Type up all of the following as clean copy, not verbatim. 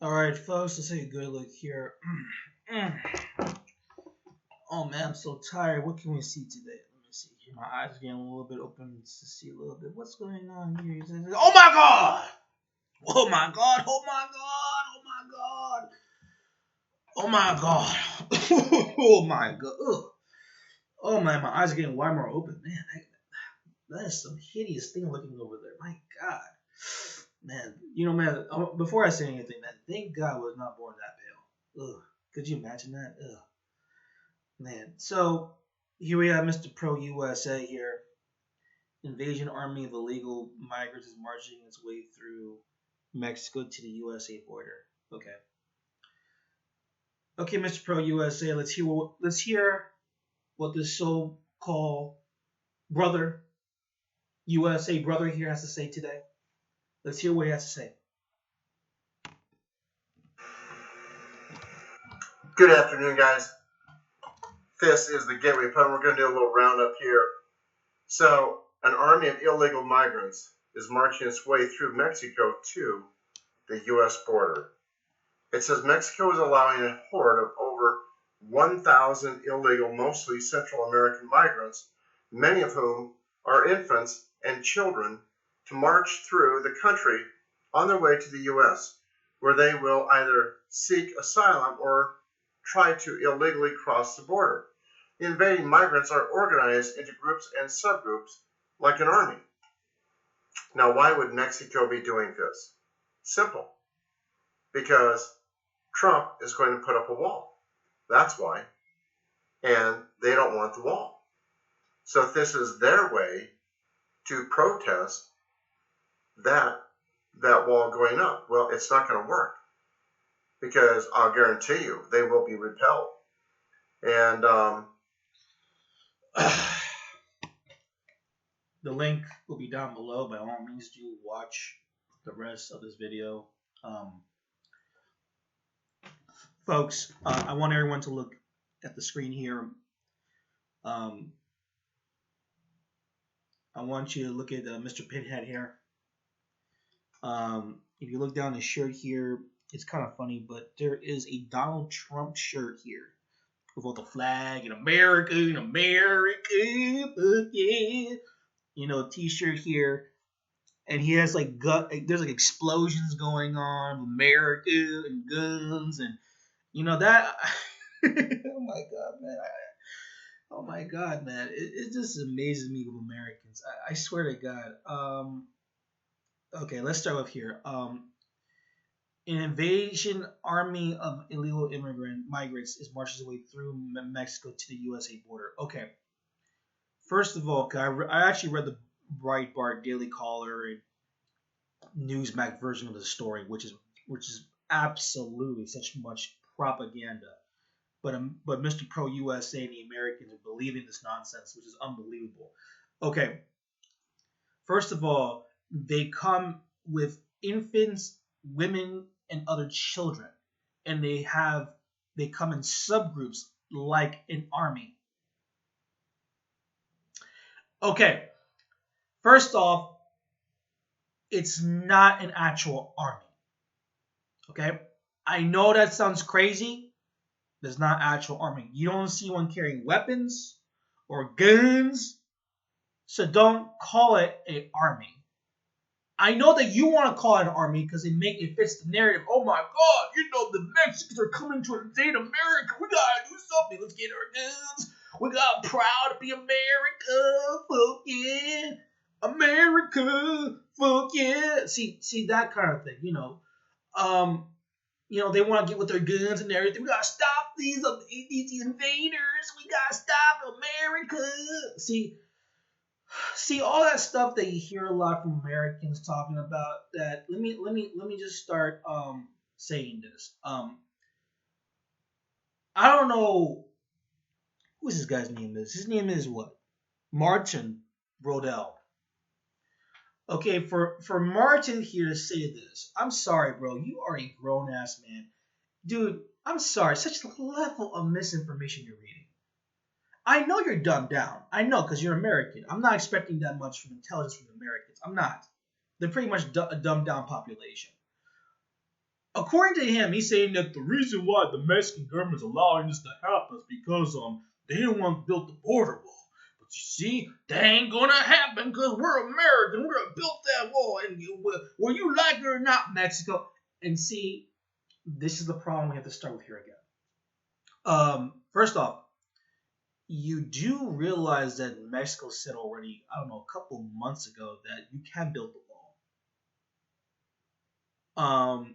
All right, folks, let's take a good look here. Oh man, I'm so tired. What can we see today? Let me see here. My eyes are getting a little bit open to see a little bit. What's going on here? Oh my god! Oh my god! Oh my god! Oh my god! Oh my god! Oh my god! Ugh. Oh man, my eyes are getting wide more open. Man, that is some hideous thing looking over there. My god. Man, man, before I say anything, man, thank God I was not born that pale. Ugh. Could you imagine that? Ugh. Man. So, here we have Mr. Pro USA here. Invasion army of illegal migrants is marching its way through Mexico to the USA border. Okay. Okay, Mr. Pro USA, let's hear what this so-called brother USA brother here has to say today. Let's hear what he has to say. Good afternoon, guys. This is the Gateway Pub. We're going to do a little roundup here. So, an army of illegal migrants is marching its way through Mexico to the U.S. border. It says Mexico is allowing a horde of over 1,000 illegal, mostly Central American migrants, many of whom are infants and children, to march through the country on their way to the U.S., where they will either seek asylum or try to illegally cross the border. The invading migrants are organized into groups and subgroups like an army. Now, why would Mexico be doing this? Simple. Because Trump is going to put up a wall. That's why. And they don't want the wall. So this is their way to protest that wall going up. Well, it's not going to work, because I'll guarantee you they will be repelled. And the link will be down below. By all means, do watch the rest of this video. Folks, I want everyone to look at the screen here. I want you to look at Mr. Pinhead here. If you look down his shirt here, it's kind of funny, but there is a Donald Trump shirt here with all the flag and America, fuck yeah. T-shirt here, and he has there's explosions going on, America and guns, and that. Oh my god, man! It just amazes me with Americans. I swear to God. Okay, let's start with here. An invasion army of illegal migrants is marching its way through Mexico to the USA border. Okay. First of all, I actually read the Breitbart Daily Caller and Newsmax version of the story, which is absolutely such much propaganda. But Mr. Pro USA and the Americans are believing this nonsense, which is unbelievable. Okay. First of all, they come with infants, women, and other children, and they come in subgroups like an army. Okay, first off, it's not an actual army. Okay, I know that sounds crazy. It's not actual army. You don't see one carrying weapons or guns, so don't call it an army. I know that you want to call it an army because it fits the narrative. Oh my God, the Mexicans are coming to invade America. We gotta do something. Let's get our guns. We got proud to be America. Fuck yeah, America. Fuck yeah. See that kind of thing. They want to get with their guns and everything. We gotta stop these invaders. We gotta stop America. See all that stuff that you hear a lot from Americans talking about. That let me just start saying this. I don't know who this guy's name is. His name is what? Martin Brodell. Okay, for Martin here to say this, I'm sorry, bro. You are a grown ass man, dude. I'm sorry. Such a level of misinformation you're reading. I know you're dumbed down. I know, because you're American. I'm not expecting that much from intelligence from Americans. I'm not. They're pretty much a dumbed down population. According to him, he's saying that the reason why the Mexican government's allowing this to happen is because they didn't want to build the border wall. But you see, that ain't gonna happen because we're American. We're gonna build that wall, and whether you like it or not, Mexico. And see, this is the problem we have to start with here again. First off, you do realize that Mexico said already, I don't know, a couple months ago that you can build the wall.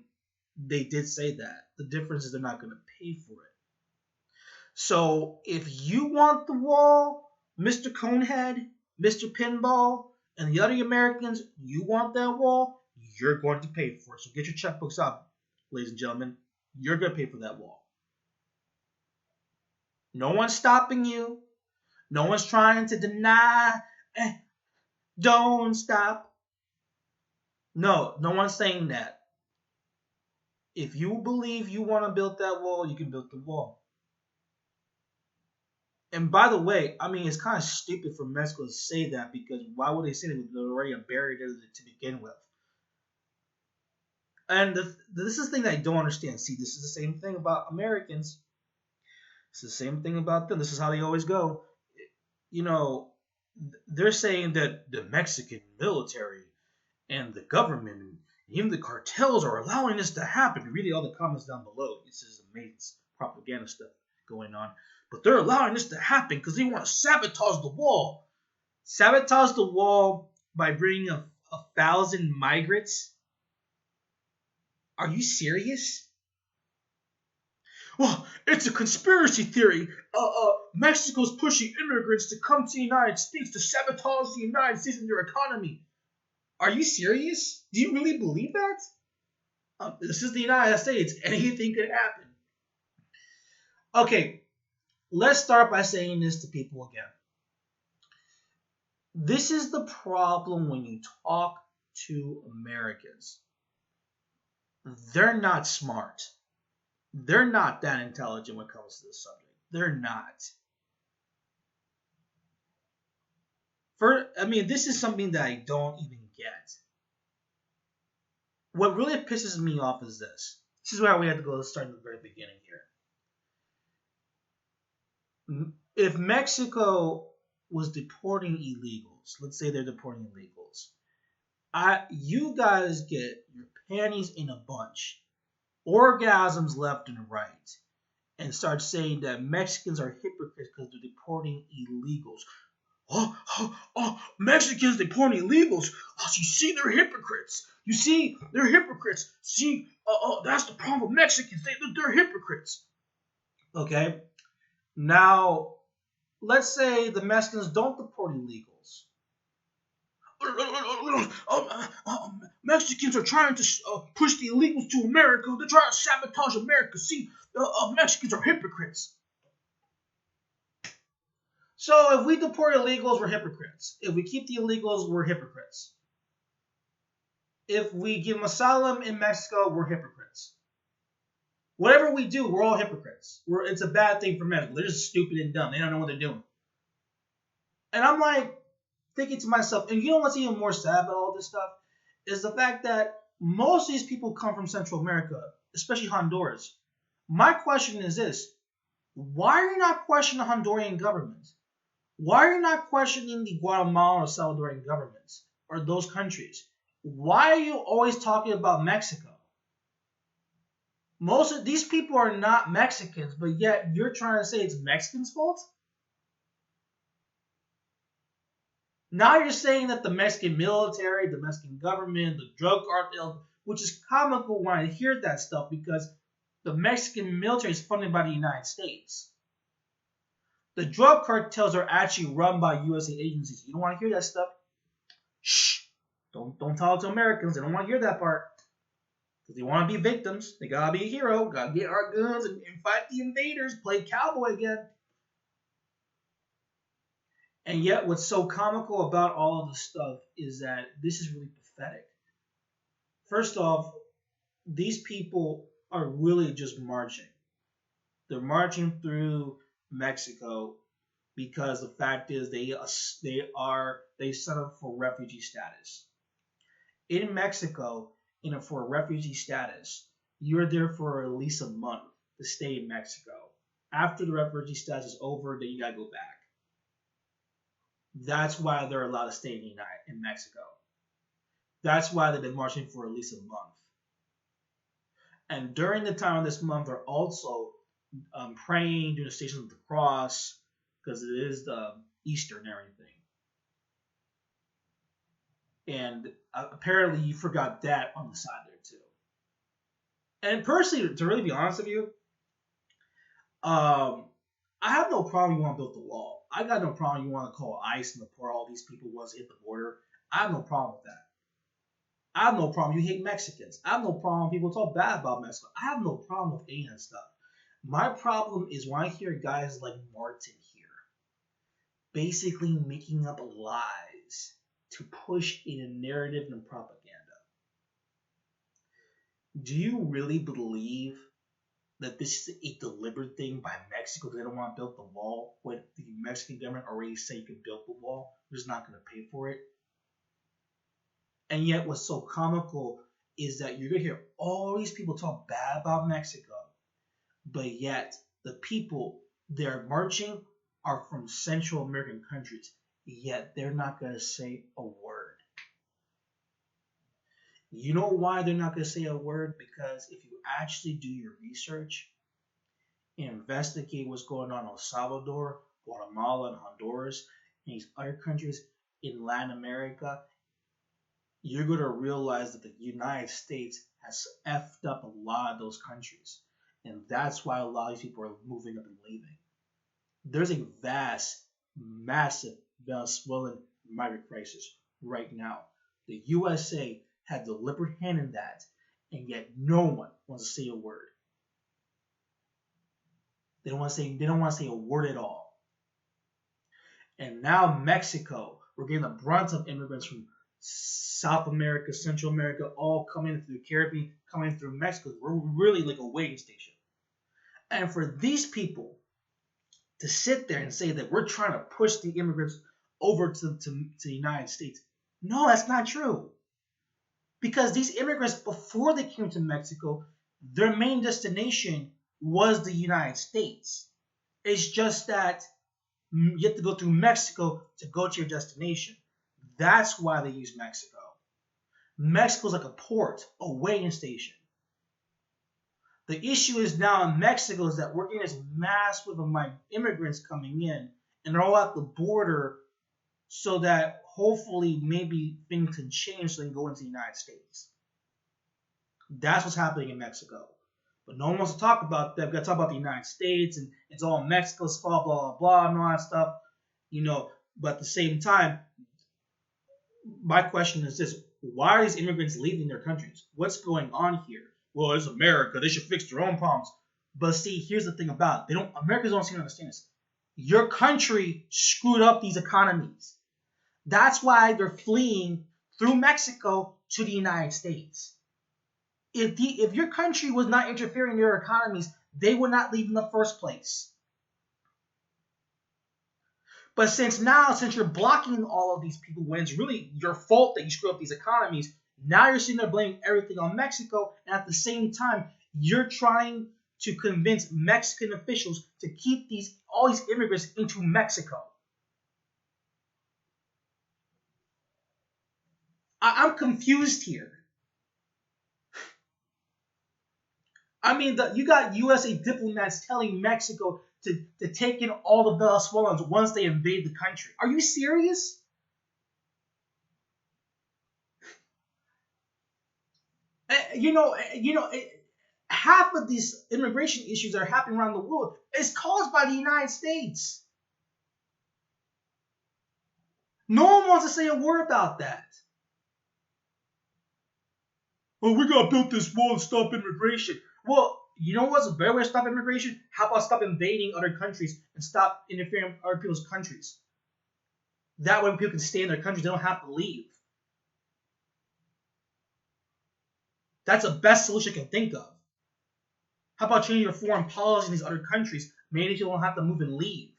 They did say that. The difference is they're not going to pay for it. So if you want the wall, Mr. Conehead, Mr. Pinball, and the other Americans, you want that wall, you're going to pay for it. So get your checkbooks out, ladies and gentlemen. You're going to pay for that wall. No one's stopping you. No one's trying to deny. Don't stop. No one's saying that. If you believe you want to build that wall, you can build the wall. And by the way, I mean, it's kind of stupid for Mexico to say that because why would they say that? There's already a barrier there to begin with. And this is the thing that I don't understand. See, this is the same thing about Americans. It's the same thing about them. This is how they always go. You know, they're saying that the Mexican military and the government and even the cartels are allowing this to happen. Read all the comments down below. This is amazing propaganda stuff going on. But they're allowing this to happen because they want to sabotage the wall. Sabotage the wall by bringing a 1,000 migrants? Are you serious? Well, it's a conspiracy theory. Mexico's pushing immigrants to come to the United States to sabotage the United States and their economy. Are you serious? Do you really believe that? This is the United States. Anything could happen. Okay, let's start by saying this to people again. This is the problem when you talk to Americans. They're not smart. They're not that intelligent when it comes to this subject. They're not. This is something that I don't even get. What really pisses me off is this. This is where we have to go start at the very beginning here. If Mexico was deporting illegals, let's say they're deporting illegals, you guys get your panties in a bunch, orgasms left and right, and start saying that Mexicans are hypocrites because they're deporting illegals. Mexicans deporting illegals. You see, they're hypocrites. You see, they're hypocrites. See, that's the problem with Mexicans. They're hypocrites. Okay, now let's say the Mexicans don't deport illegals. Mexicans are trying to push the illegals to America. They're trying to sabotage America. See, Mexicans are hypocrites. So if we deport illegals, we're hypocrites. If we keep the illegals, we're hypocrites. If we give them asylum in Mexico, we're hypocrites. Whatever we do, we're all hypocrites. It's a bad thing for Mexico. They're just stupid and dumb. They don't know what they're doing. And I'm like thinking to myself, and you know what's even more sad about all this stuff? Is the fact that most of these people come from Central America, especially Honduras. My question is this. Why are you not questioning the Honduran government? Why are you not questioning the Guatemalan or Salvadoran governments or those countries? Why are you always talking about Mexico? Most of these people are not Mexicans, but yet you're trying to say it's Mexicans' fault? Now you're saying that the Mexican military, the Mexican government, the drug cartel, which is comical when I hear that stuff because the Mexican military is funded by the United States. The drug cartels are actually run by USA agencies. You don't want to hear that stuff? Shh. Don't tell it to Americans. They don't want to hear that part. Because they want to be victims. They gotta be a hero. Gotta get our guns and fight the invaders. Play cowboy again. And yet what's so comical about all of this stuff is that this is really pathetic. First off, these people are really just marching. They're marching through Mexico because the fact is they set up for refugee status. In Mexico, for refugee status, you're there for at least a month to stay in Mexico. After the refugee status is over, then you gotta go back. That's why they're allowed to stay in Mexico. That's why they've been marching for at least a month. And during the time of this month, they're also praying, doing the Stations of the Cross, because it is the Easter and everything. And apparently, you forgot that on the side there too. And personally, to really be honest with you, I have no problem you want to build the wall. I got no problem you want to call ICE and deport all these people once they hit the border. I have no problem with that. I have no problem you hate Mexicans. I have no problem people talk bad about Mexico. I have no problem with any of that stuff. My problem is when I hear guys like Martin here basically making up lies to push in a narrative and propaganda. Do you really believe that this is a deliberate thing by Mexico because they don't want to build the wall when the Mexican government already said you can build the wall? They're just not going to pay for it. And yet, what's so comical is that you're going to hear all these people talk bad about Mexico, but yet the people they're marching are from Central American countries, yet they're not going to say a word. You know why they're not going to say a word? Because if you actually do your research and investigate what's going on in El Salvador, Guatemala, and Honduras, and these other countries in Latin America, you're going to realize that the United States has effed up a lot of those countries. And that's why a lot of these people are moving up and leaving. There's a vast, massive Venezuelan migrant crisis right now. The USA had deliberate hand in that, and yet no one wants to say a word. They don't want to say a word at all. And now Mexico, we're getting the brunt of immigrants from South America, Central America, all coming through the Caribbean, coming through Mexico. We're really like a waiting station. And for these people to sit there and say that we're trying to push the immigrants over to the United States, no, that's not true. Because these immigrants, before they came to Mexico, their main destination was the United States. It's just that you have to go through Mexico to go to your destination. That's why they use Mexico. Mexico's like a port, a waiting station. The issue is now in Mexico is that we're getting this mass wave of immigrants coming in, and they're all at the border so that hopefully maybe things can change so they can go into the United States. That's what's happening in Mexico. But no one wants to talk about that. We've got to talk about the United States, and it's all Mexico's fault, blah, blah, blah, and all that stuff. But at the same time, my question is this. Why are these immigrants leaving their countries? What's going on here? Well, it's America. They should fix their own problems. But see, here's the thing about it. Americans don't seem to understand this. Your country screwed up these economies. That's why they're fleeing through Mexico to the United States. If your country was not interfering in their economies, they would not leave in the first place. But since you're blocking all of these people when it's really your fault that you screw up these economies, now you're sitting there blaming everything on Mexico, and at the same time, you're trying to convince Mexican officials to keep all these immigrants into Mexico. I'm confused here. I mean, you got USA diplomats telling Mexico to take in all the Venezuelans once they invade the country. Are you serious? Half of these immigration issues that are happening around the world is caused by the United States. No one wants to say a word about that. Well, we gotta build this wall and stop immigration. Well, you know what's a better way to stop immigration? How about stop invading other countries and stop interfering with other people's countries? That way people can stay in their countries, they don't have to leave. That's the best solution I can think of. How about changing your foreign policy in these other countries? Maybe you don't have to move and leave.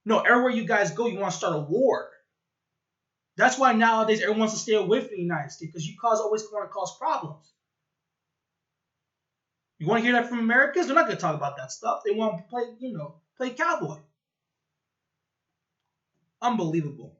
No, everywhere you guys go, you want to start a war. That's why nowadays everyone wants to stay away from the United States because you always want to cause problems. You want to hear that from Americans? They're not going to talk about that stuff. They want to play, play cowboy. Unbelievable.